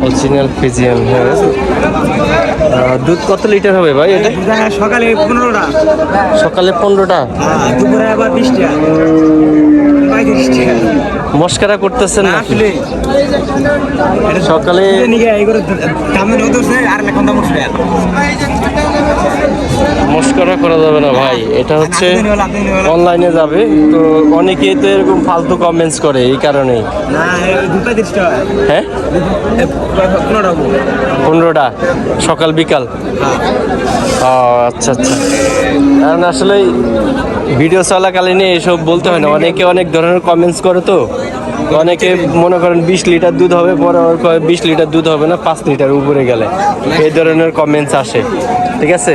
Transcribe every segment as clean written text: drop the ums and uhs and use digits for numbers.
Original Friesian. হ্যাঁ, দুধ কত লিটার হবে ভাই এটা? সকালে 15টা, সকালে 15টা, দুপুরে আবার 20টা, 35টা। মস্কারা করতেছেন না আসলে সকালে? মস্কারা করা যাবে না ভাই, এটা হচ্ছে অনলাইনে যাবে তো, অনেকেই তো এরকম ফালতু কমেন্টস করে এই কারণেই। হ্যাঁ, 15টা সকাল বিকাল। ও আচ্ছা আচ্ছা, কারণ আসলে ভিডিও চলাকালীন এসব বলতে হয় না, অনেকে অনেক ধরনের কমেন্টস করে তো। অনেকে মনে করেন 20 লিটার দুধ হবে, পরে 20 লিটার দুধ হবে না, 5 লিটার উপরে গেলে এই ধরনের কমেন্টস আসে। ঠিক আছে,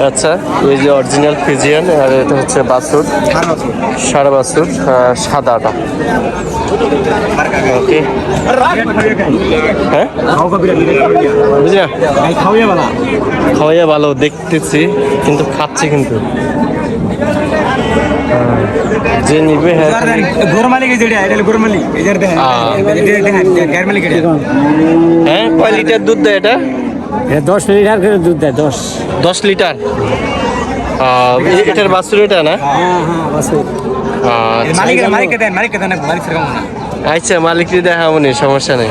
আচ্ছা এই যে অরিজিনাল ফিজিয়ান, আর এটা হচ্ছে বাছুর, সারা বাছুর, সাদাটা। ওকে, হ্যাঁ বুঝলি না, খাওয়াইয়া ভালো দেখতেছি, কিন্তু খাচ্ছে কিন্তু যে নিবে। হ্যাঁ, কয় লিটার দুধ দেয় এটা? 10 লিটার করে দুধ দেয়। 10 লিটার। এটার বাছুর এটা না? আচ্ছা, মালিককে দেখা মনে, সমস্যা নেই,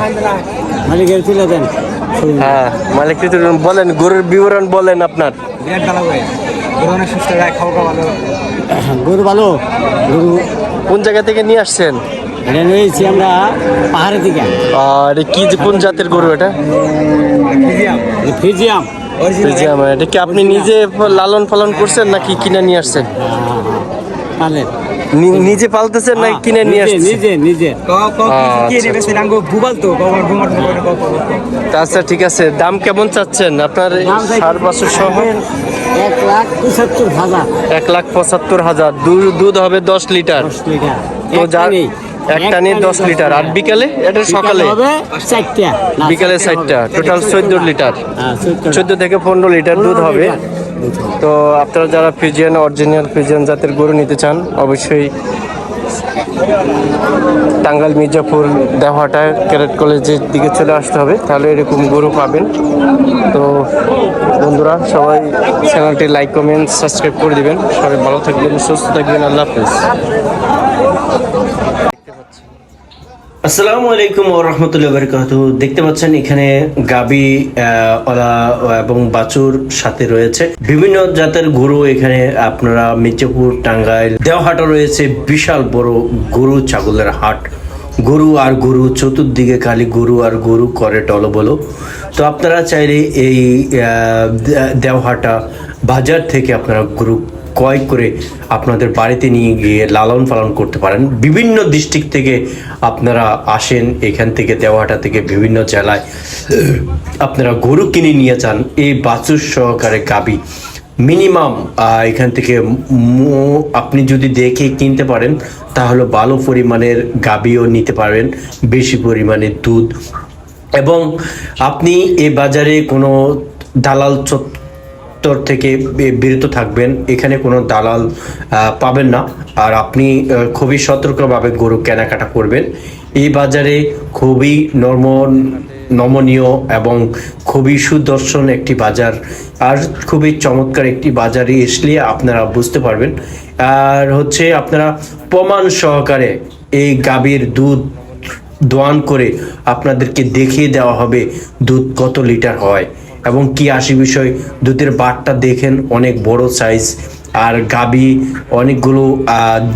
মালিকের তুলে দেন। হ্যাঁ মালিককে বলেন, গরুর বিবরণ বলেন আপনার। গরু ভালো। গরু কোন জায়গা থেকে নিয়ে আসছেন? এটা নিয়েছি আমরা পাহাড়ের দিকে। আর কি, কোন জাতের গরু এটা? ফিজিয়াম। ফিজিয়াম। এটা কি আপনি নিজে লালন পালন করছেন নাকি কিনে নিয়ে আসছেন? নিজে পালতেছেন নাকি কিনে নিয়ে আসছেন? নিজে। আচ্ছা ঠিক আছে, দাম কেমন চাচ্ছেন আপনার 60 বছর সহ? 1,75,000। 1,75,000। দুধ হবে 10 লিটার। তো একটা নিয়ে 10 লিটার। আর বিকালে? এটা সকালে বিকালে 4টা, টোটাল 14 লিটার। 14 থেকে 15 লিটার দুধ হবে। তো আপনারা যারা ফিজিয়ান, অরিজিনাল ফিজিয়ান জাতের গরু নিতে চান, অবশ্যই টাঙ্গাইল মির্জাপুর দেওহাটা ক্যাডেট কলেজের দিকে চলে আসতে হবে, তাহলে এরকম গরু পাবেন। তো বন্ধুরা, সবাই চ্যানেলটি লাইক, কমেন্ট, সাবস্ক্রাইব করে দিবেন। সবাই ভালো থাকবেন, সুস্থ থাকবেন। আল্লাহ হাফেজ। আসসালামু আলাইকুম ওয়া রাহমাতুল্লাহি ওয়া বারাকাতুহু। দেখতে পাচ্ছেন এখানে গাবি এবং বাছুর সাথে রয়েছে বিভিন্ন জাতের গরু। এখানে আপনারা মির্জাপুর, টাঙ্গাইল, দেওহাটা রয়েছে বিশাল বড় গরু ছাগলের হাট। গরু আর গরু, চতুর্দিকে খালি গরু আর গরু করে টলবলো। তো আপনারা চাইলে এই দেওহাটা বাজার থেকে আপনারা গরু ক্রয় করে আপনাদের বাড়িতে নিয়ে গিয়ে লালন পালন করতে পারেন। বিভিন্ন ডিস্ট্রিক্ট থেকে আপনারা আসেন, এখান থেকে দেওয়াটা থেকে বিভিন্ন জেলায় আপনারা গরু কিনে নিয়ে যান। এই বাছুর সহকারে গাবি মিনিমাম এখান থেকে আপনি যদি দেখে কিনতে পারেন তাহলে ভালো পরিমাণের গাবিও নিতে পারবেন, বেশি পরিমাণে দুধ। এবং আপনি এই বাজারে কোনো দালাল থেকে বিরত থাকবেন, এখানে কোনো দালাল পাবেন না। আর আপনি খুবই সতর্কভাবে গরু কেনাকাটা করবেন। এই বাজারে খুবই নমনীয় এবং খুবই সুদর্শন একটি বাজার, আর খুবই চমৎকার একটি বাজারে আসলে আপনারা বুঝতে পারবেন। আর হচ্ছে আপনারা প্রমাণ সহকারে এই গাভীর দুধ দোয়ান করে আপনাদেরকে দেখিয়ে দেওয়া হবে দুধ কত লিটার হয় এবং কি আসি বিষয়। দুধের বাটটা দেখেন, অনেক বড় সাইজ। আর গাবি অনেকগুলো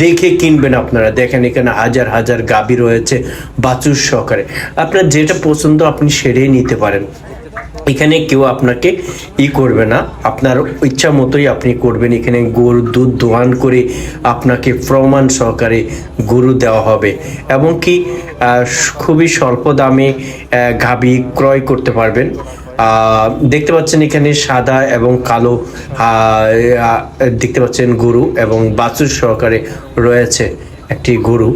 দেখে কিনবেন আপনারা। দেখেন এখানে হাজার হাজার গাবি রয়েছে বাছুর সহকারে। আপনার যেটা পছন্দ আপনি সেটাই নিতে পারেন। এখানে কেউ আপনাকে করবে না, আপনার ইচ্ছা মতোই আপনি করবেন। এখানে গরুর দুধ দোয়ান করে আপনাকে প্রমাণ সহকারে গরু দেওয়া হবে এবং কি খুবই স্বল্প দামে গাবি ক্রয় করতে পারবেন। দেখতে পাচ্ছেন এখানে সাদা এবং কালো দেখতে পাচ্ছেন গরু এবং বাছুর সহকারে রয়েছে একটি গরু।